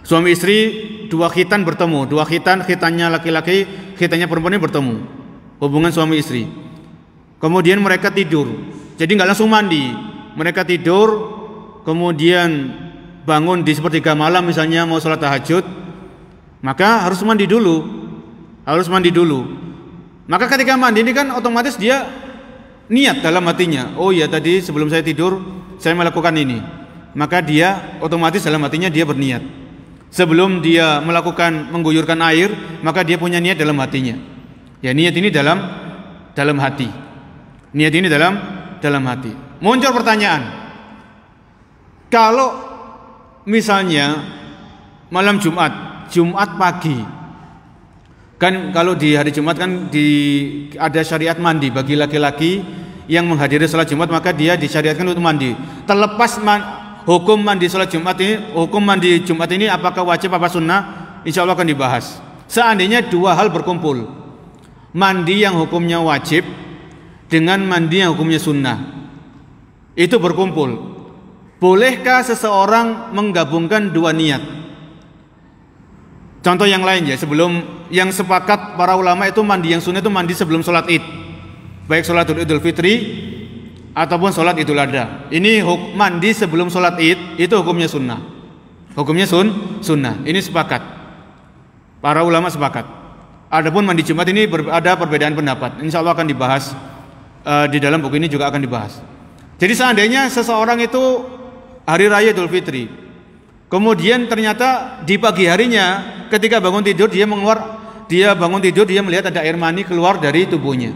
2 khitan bertemu, 2 khitannya laki-laki, khitannya perempuan ini bertemu, hubungan suami istri. Kemudian mereka tidur, jadi nggak langsung mandi. Mereka tidur, kemudian bangun di sepertiga malam misalnya mau sholat tahajud, maka harus mandi dulu. Maka ketika mandi ini kan otomatis dia niat dalam hatinya. Oh ya, tadi sebelum saya tidur saya melakukan ini. Maka dia otomatis dalam hatinya dia berniat. Sebelum dia melakukan mengguyurkan air, maka dia punya niat dalam hatinya. Ya, niat ini dalam hati. Niat ini dalam hati. Muncul pertanyaan. Kalau misalnya malam Jumat pagi, kan kalau di hari Jumat kan ada syariat mandi bagi laki-laki yang menghadiri salat Jumat, maka dia disyariatkan untuk mandi. Terlepas hukum mandi salat Jumat ini, hukum mandi Jumat ini apakah wajib apa sunnah, insya Allah akan dibahas. Seandainya 2 hal berkumpul, mandi yang hukumnya wajib dengan mandi yang hukumnya sunnah, itu berkumpul, bolehkah seseorang menggabungkan 2 niat? Contoh yang lain ya, sebelum yang sepakat para ulama itu mandi yang sunnah itu mandi sebelum sholat id, baik sholat idul fitri ataupun sholat idul adha. Ini mandi sebelum sholat id itu hukumnya sunnah. Hukumnya sunnah. Ini sepakat. Para ulama sepakat. Adapun mandi Jumat ini ada perbedaan pendapat. Insya Allah akan dibahas di dalam buku ini juga akan dibahas. Jadi seandainya seseorang itu hari raya Idul Fitri, kemudian ternyata di pagi harinya ketika bangun tidur dia melihat ada air mani keluar dari tubuhnya.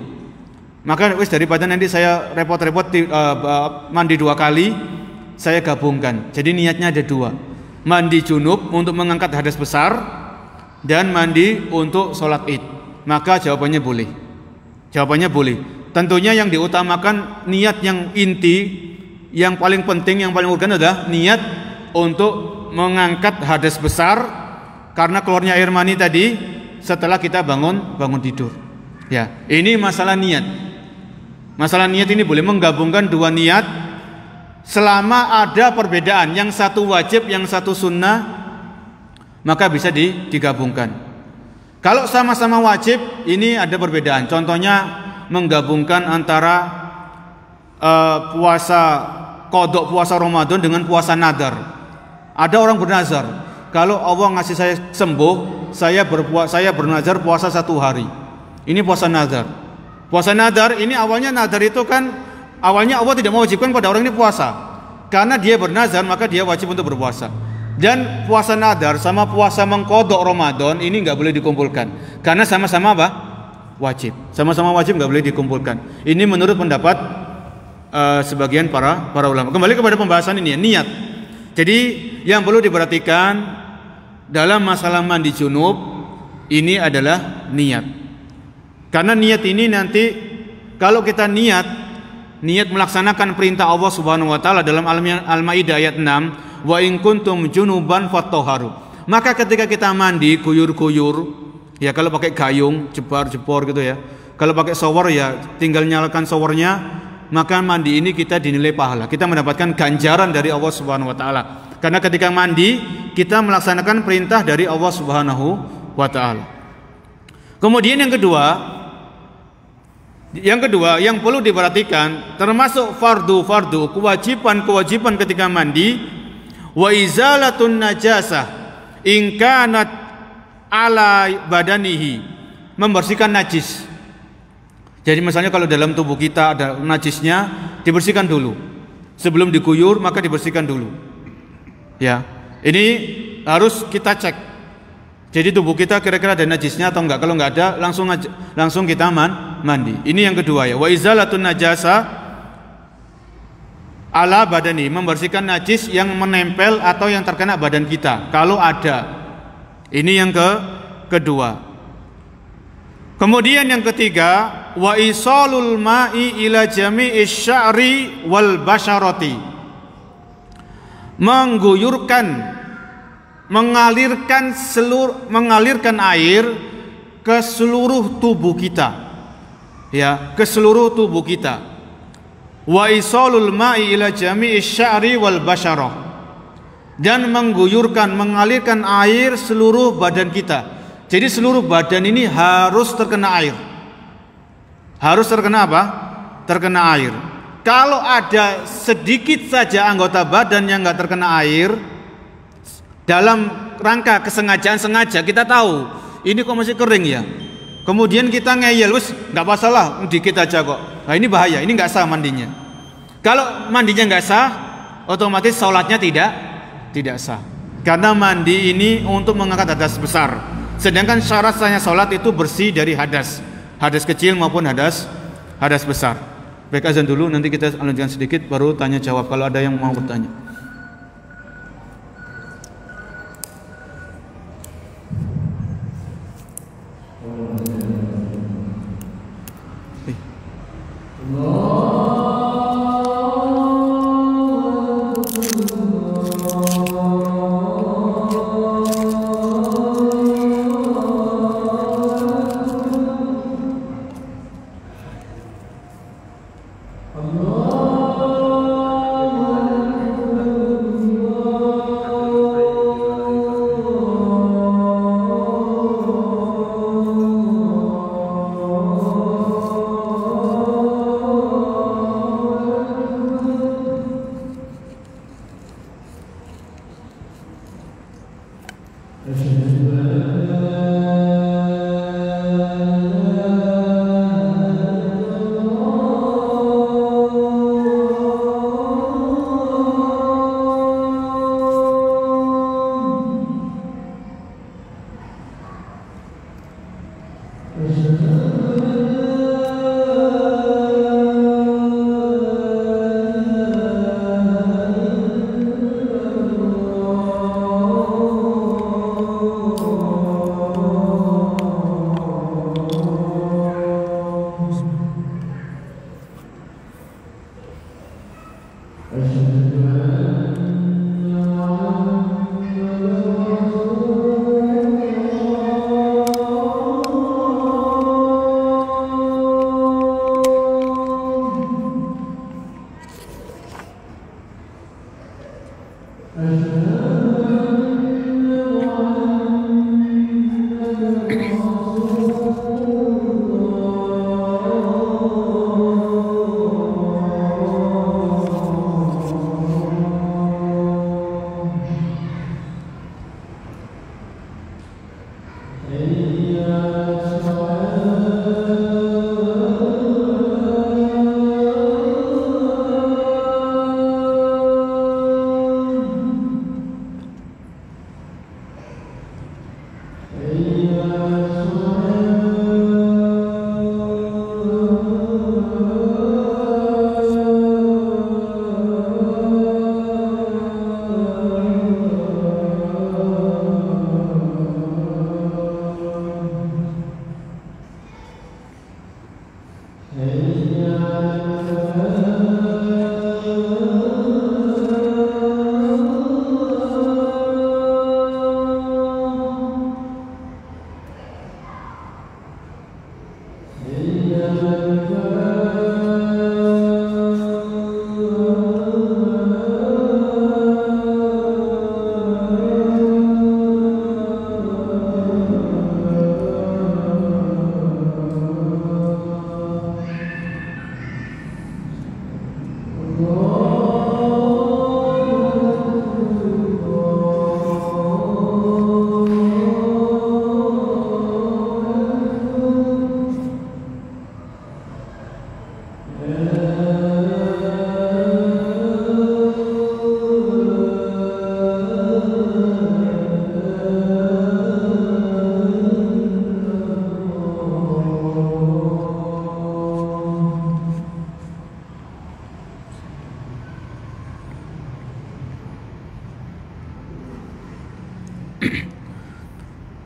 Maka daripada nanti saya repot-repot mandi 2 kali, saya gabungkan. Jadi niatnya ada 2. Mandi junub untuk mengangkat hadas besar dan mandi untuk sholat id. Maka jawabannya boleh. Tentunya yang diutamakan niat yang inti, yang paling penting, yang paling urgen adalah niat untuk mengangkat hadas besar karena keluarnya air mani tadi setelah kita bangun tidur. Ya, ini masalah niat. Masalah niat ini boleh menggabungkan 2 niat selama ada perbedaan, yang satu wajib, yang satu sunnah, maka bisa digabungkan. Kalau sama-sama wajib, ini ada perbedaan. Contohnya menggabungkan antara puasa qadha, puasa Ramadan dengan puasa nadar. Ada orang bernazar, kalau Allah ngasih saya sembuh, saya bernazar puasa 1 hari. Ini puasa nadar. Puasa nadar ini awalnya nadar itu kan awalnya Allah tidak mewajibkan pada orang ini puasa. Karena dia bernazar maka dia wajib untuk berpuasa. Dan puasa nadar sama puasa mengqadha Ramadan ini nggak boleh dikumpulkan. Karena sama-sama apa? Wajib. Sama-sama wajib nggak boleh dikumpulkan. Ini menurut pendapat sebagian para ulama. Kembali kepada pembahasan ini ya, niat. Jadi yang perlu diperhatikan dalam masalah mandi junub ini adalah niat. Karena niat ini nanti kalau kita niat melaksanakan perintah Allah Subhanahu wa taala dalam Al-Maidah ayat 6, wa in kuntum junuban fatahharu. Maka ketika kita mandi kuyur-kuyur, ya kalau pakai gayung, jebor gitu ya. Kalau pakai shower ya tinggal nyalakan showernya, maka mandi ini kita dinilai pahala. Kita mendapatkan ganjaran dari Allah Subhanahu wa taala. Karena ketika mandi kita melaksanakan perintah dari Allah Subhanahu wa taala. Kemudian yang kedua yang perlu diperhatikan termasuk fardu kewajiban ketika mandi, wa izalatun najasah in kanat ala badanihi, membersihkan najis. Jadi misalnya kalau dalam tubuh kita ada najisnya, dibersihkan dulu. Sebelum diguyur maka dibersihkan dulu. Ya, ini harus kita cek. Jadi tubuh kita kira-kira ada najisnya atau enggak. Kalau enggak ada, langsung kita mandi. Ini yang kedua ya. Wa izalatun najasa ala badani, membersihkan najis yang menempel atau yang terkena badan kita. Kalau ada. Ini yang kedua. Kemudian yang ketiga, wa isalul ma'i ila jami'is sya'ri wal basyarati. Mengalirkan air ke seluruh tubuh kita. Ya, ke seluruh tubuh kita. Wa isalul ma'i ila jami'is sya'ri wal basyarah. Dan mengalirkan air seluruh badan kita. Jadi seluruh badan ini harus terkena air. Harus terkena apa? Terkena air. Kalau ada sedikit saja anggota badan yang nggak terkena air, dalam rangka kesengajaan sengaja kita tahu ini kok masih kering ya. Kemudian kita ngeyel, wes nggak masalah, dikit aja kok. Nah ini bahaya, ini nggak sah mandinya. Kalau mandinya nggak sah, otomatis sholatnya tidak sah. Karena mandi ini untuk mengangkat hadas besar. Sedangkan syarat sahnya sholat itu bersih dari hadas kecil maupun hadas besar. Baik, azan dulu, nanti kita lanjutkan sedikit baru tanya jawab kalau ada yang mau bertanya.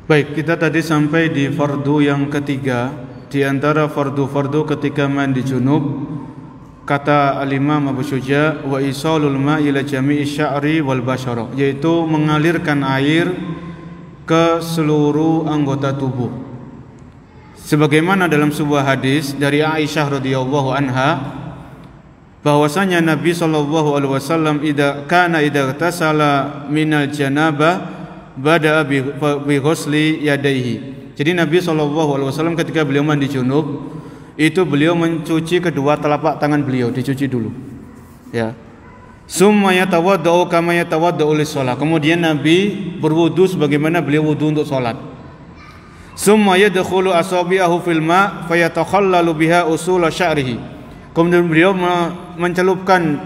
Baik, kita tadi sampai di fardu yang ketiga. Di antara fardu-fardu ketika mandi junub, kata al-Imam Abu Syuja, wa isalul ma'i ila jami'i sya'ri wal basyara, yaitu mengalirkan air ke seluruh anggota tubuh. Sebagaimana dalam sebuah hadis dari Aisyah radhiyallahu anha, bahwasanya Nabi sallallahu alaihi wasallam idza tasala minal janabah bada'a bi ghusli yadayhi. Jadi Nabi SAW ketika beliau mandi junub, itu beliau mencuci kedua telapak tangan beliau, dicuci dulu. Ya. Summa yatawaddau kama yatawaddau lis-shalah. Kemudian Nabi berwudu sebagaimana beliau wudu untuk salat. Summa yadkhulu asabi'ahu fil ma' fayatakhallalu biha usul sya'rihi. Kemudian beliau mencelupkan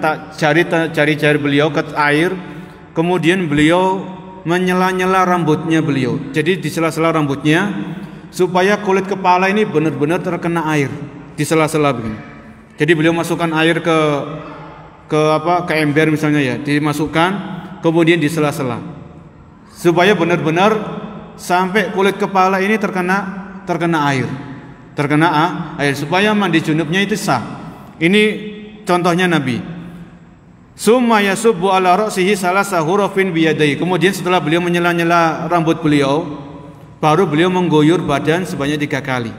jari-jari beliau ke air, kemudian beliau menyela-nyela rambutnya beliau. Jadi di sela-sela rambutnya supaya kulit kepala ini benar-benar terkena air di sela-sela begini. Jadi beliau masukkan air ke ember misalnya ya, dimasukkan kemudian di sela-sela supaya benar-benar sampai kulit kepala ini terkena air. Supaya mandi junubnya itu sah. Ini contohnya Nabi. Summa yasubbu ala ra'sihi salasa hurufin biyadai. Kemudian setelah beliau menyela-nyela rambut beliau, baru beliau mengguyur badan sebanyak 3 kali.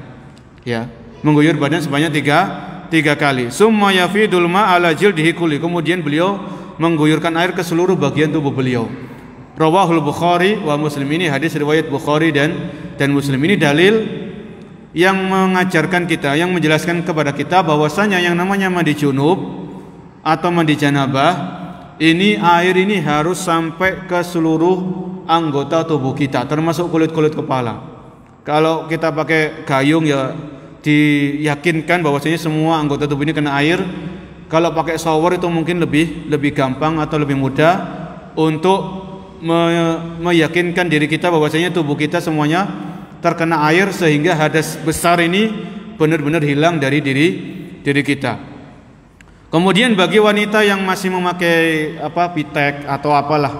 Ya, mengguyur badan sebanyak tiga kali. Summa yafidul ma ala jildihi kulli. Kemudian beliau mengguyurkan air ke seluruh bagian tubuh beliau. Rawahul Bukhari wa Muslim. Ini hadis riwayat Bukhari dan Muslim. Ini dalil yang mengajarkan kita, yang menjelaskan kepada kita bahwasanya yang namanya mandi junub atau mandi janabah, ini air ini harus sampai ke seluruh anggota tubuh kita, termasuk kulit-kulit kepala. Kalau kita pakai gayung ya diyakinkan bahwasanya semua anggota tubuh ini kena air. Kalau pakai shower itu mungkin lebih gampang atau lebih mudah untuk meyakinkan diri kita bahwasanya tubuh kita semuanya terkena air, sehingga hadas besar ini benar-benar hilang dari diri kita. Kemudian bagi wanita yang masih memakai pitek atau apalah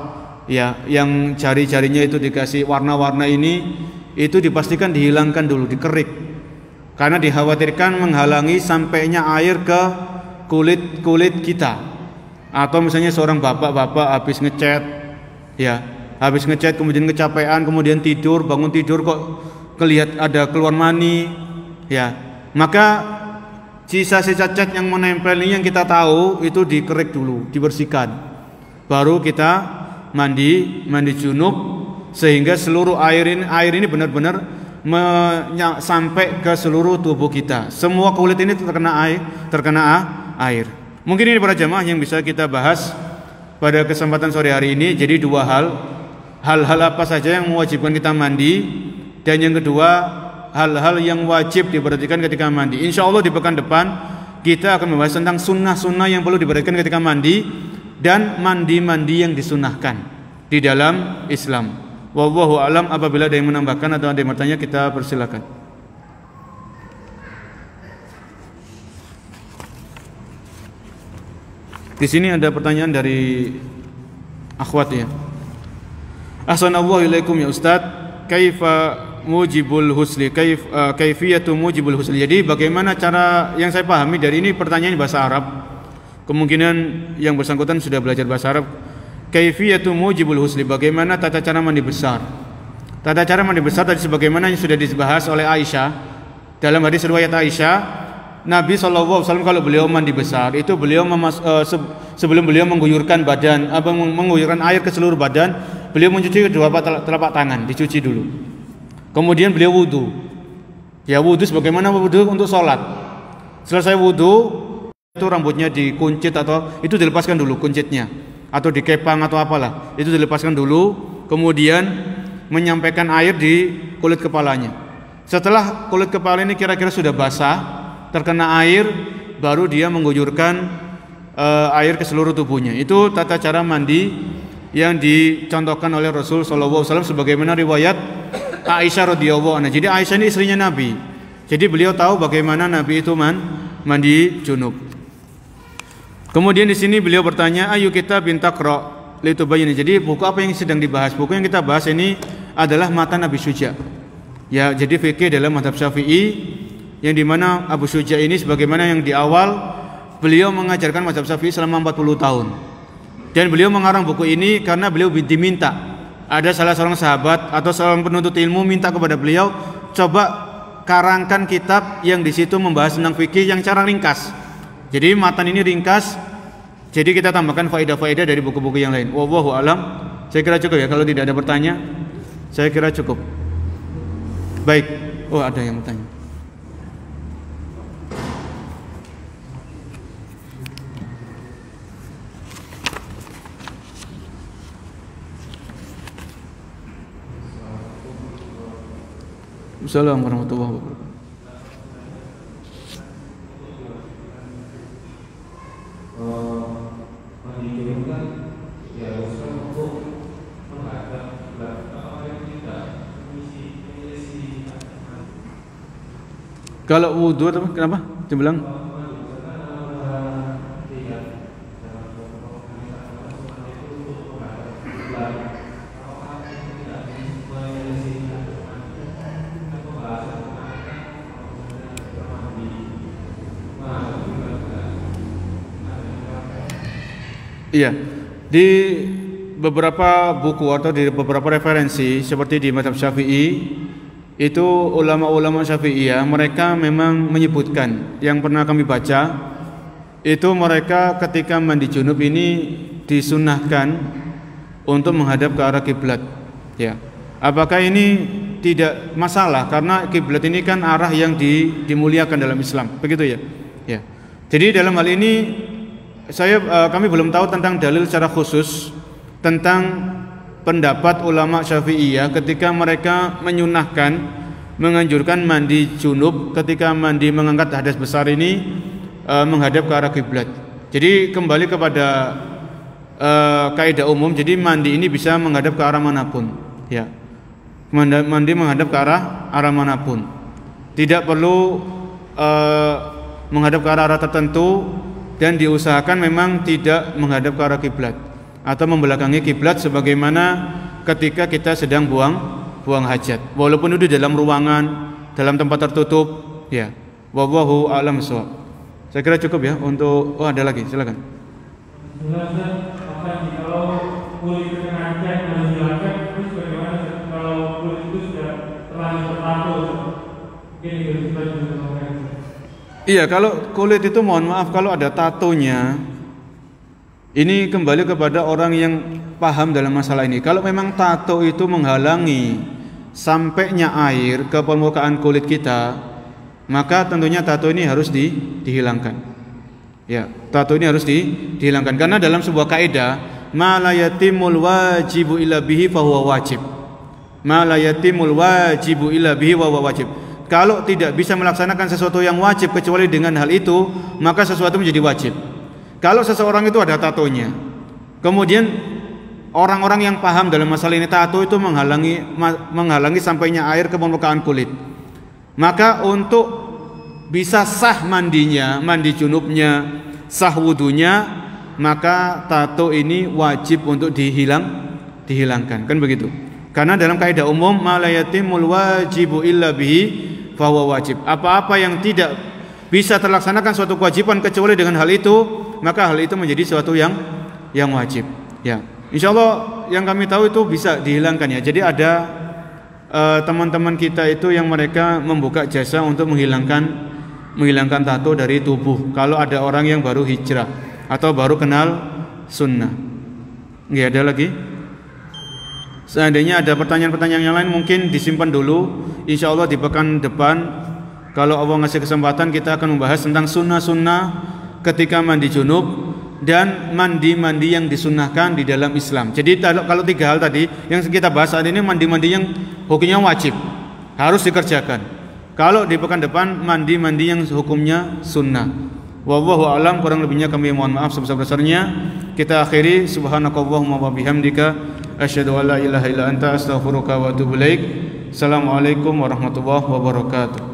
ya, yang jari-jarinya itu dikasih warna-warna ini, itu dipastikan dihilangkan dulu, dikerik. Karena dikhawatirkan menghalangi sampainya air ke kulit kita. Atau misalnya seorang bapak-bapak habis ngecat kemudian kecapean, kemudian bangun tidur kok keluar mani, ya. Maka sisa-sisa cat yang menempel ini yang kita tahu itu dikerik dulu, dibersihkan. Baru kita mandi junub, sehingga seluruh air ini benar-benar sampai ke seluruh tubuh kita. Semua kulit ini terkena air. Mungkin ini para jamaah yang bisa kita bahas pada kesempatan sore hari ini. Jadi 2 hal-hal apa saja yang mewajibkan kita mandi, dan yang kedua hal-hal yang wajib diperhatikan ketika mandi. Insya Allah di pekan depan kita akan membahas tentang sunnah-sunnah yang perlu diperhatikan ketika mandi, dan mandi-mandi yang disunahkan di dalam Islam. Wallahu a'lam. Apabila ada yang menambahkan atau ada yang bertanya, kita persilakan. Di sini ada pertanyaan dari akhwat ya. Ahsanallahu ilaikum ya Ustaz, kaifa mujibul husli, kaifiyatu mujibul husli. Jadi bagaimana cara, yang saya pahami dari ini pertanyaan bahasa Arab, kemungkinan yang bersangkutan sudah belajar bahasa Arab. Kaifiyatu mujibul husli, bagaimana tata cara mandi besar. Tata cara mandi besar tadi sebagaimana yang sudah dibahas oleh Aisyah dalam hadis riwayat Aisyah, Nabi SAW kalau beliau mandi besar itu beliau sebelum beliau mengguyurkan air ke seluruh badan, beliau mencuci kedua telapak tangan, dicuci dulu. Kemudian beliau wudu. Ya, wudu sebagaimana wudu untuk sholat. Selesai wudu, itu rambutnya dikuncit atau itu dilepaskan dulu kuncitnya, atau dikepang atau apalah, itu dilepaskan dulu. Kemudian menyampaikan air di kulit kepalanya. Setelah kulit kepala ini kira-kira sudah basah, terkena air, baru dia mengguyurkan air ke seluruh tubuhnya. Itu tata cara mandi yang dicontohkan oleh Rasul SAW sebagaimana riwayat Aisyah radhiyallahu anha. Jadi Aisyah ini istrinya Nabi. Jadi beliau tahu bagaimana Nabi itu mandi junub. Kemudian di sini beliau bertanya, ayu kitabin taqra, litubayyana. Jadi buku apa yang sedang dibahas? Buku yang kita bahas ini adalah Matan Abi Syuja. Ya, jadi fikih dalam mazhab Syafi'i, yang dimana Abu Syuja ini sebagaimana yang di awal beliau mengajarkan mazhab Syafi'i selama 40 tahun. Dan beliau mengarang buku ini karena beliau diminta. Ada salah seorang sahabat atau seorang penuntut ilmu minta kepada beliau, coba karangkan kitab yang di situ membahas tentang fikih yang cara ringkas. Jadi matan ini ringkas. Jadi kita tambahkan faedah-faedah dari buku-buku yang lain. Wallahu alam. Saya kira cukup ya. Kalau tidak ada bertanya, saya kira cukup. Baik. Oh, ada yang bertanya. Assalamualaikum warahmatullahi wabarakatuh. Kalau wudu kenapa? Dibilang iya, di beberapa buku atau di beberapa referensi seperti di mazhab Syafi'i itu ulama-ulama Syafi'iyah mereka memang menyebutkan, yang pernah kami baca itu mereka ketika mandi junub ini disunahkan untuk menghadap ke arah kiblat. Ya, apakah ini tidak masalah karena kiblat ini kan arah yang dimuliakan dalam Islam, begitu ya? Ya. Jadi dalam hal ini kami belum tahu tentang dalil secara khusus tentang pendapat ulama Syafi'iyah ketika mereka menyunahkan menganjurkan mandi junub ketika mandi mengangkat hadas besar ini menghadap ke arah kiblat. Jadi kembali kepada kaidah umum, jadi mandi ini bisa menghadap ke arah manapun, ya. Mandi menghadap ke arah manapun. Tidak perlu menghadap ke arah tertentu, dan diusahakan memang tidak menghadap ke arah kiblat atau membelakangi kiblat sebagaimana ketika kita sedang buang hajat, walaupun itu dalam ruangan, dalam tempat tertutup, ya. Wallahu a'lam bishawab. Saya kira cukup ya untuk ada lagi, silakan. Kalau kulit terkena cat harus dilakukan, terus bagaimana kalau kulit itu sudah terlanjur bertato? Iya, kalau kulit itu mohon maaf kalau ada tatonya, ini kembali kepada orang yang paham dalam masalah ini. Kalau memang tato itu menghalangi sampainya air ke permukaan kulit kita, maka tentunya tato ini harus dihilangkan. Ya, tato ini harus dihilangkan karena dalam sebuah kaidah, ma la yatimul wajibu illa bihi fa huwa wajib. Ma la yatimul wajibu illa bihi wa huwa wajib. Kalau tidak bisa melaksanakan sesuatu yang wajib kecuali dengan hal itu, maka sesuatu menjadi wajib. Kalau seseorang itu ada tatonya, kemudian orang-orang yang paham dalam masalah ini, tato itu menghalangi sampainya air ke permukaan kulit, maka untuk bisa sah mandinya, mandi junubnya, sah wudunya, maka tato ini wajib untuk dihilangkan, kan begitu? Karena dalam kaidah umum, ma la yatimul wajibu illa bihi bahwa wajib. Apa-apa yang tidak bisa terlaksanakan suatu kewajiban kecuali dengan hal itu, maka hal itu menjadi suatu yang wajib. Ya, insyaallah yang kami tahu itu bisa dihilangkan ya. Jadi ada teman-teman kita itu yang mereka membuka jasa untuk menghilangkan tato dari tubuh. Kalau ada orang yang baru hijrah atau baru kenal sunnah. Nggak ada lagi. Seandainya ada pertanyaan-pertanyaan yang lain mungkin disimpan dulu. Insya Allah di pekan depan kalau Allah ngasih kesempatan kita akan membahas tentang sunnah-sunnah ketika mandi junub dan mandi-mandi yang disunnahkan di dalam Islam. Jadi kalau tiga hal tadi yang kita bahas saat ini, mandi-mandi yang hukumnya wajib harus dikerjakan. Kalau di pekan depan mandi-mandi yang hukumnya sunnah. Wallahu a'lam, kurang lebihnya kami mohon maaf sebesar-besarnya. Kita akhiri subhanakallahumma wa bihamdika asyhadu an la ilaha illa anta astaghfiruka wa atubu ilaik. Assalamualaikum warahmatullahi wabarakatuh.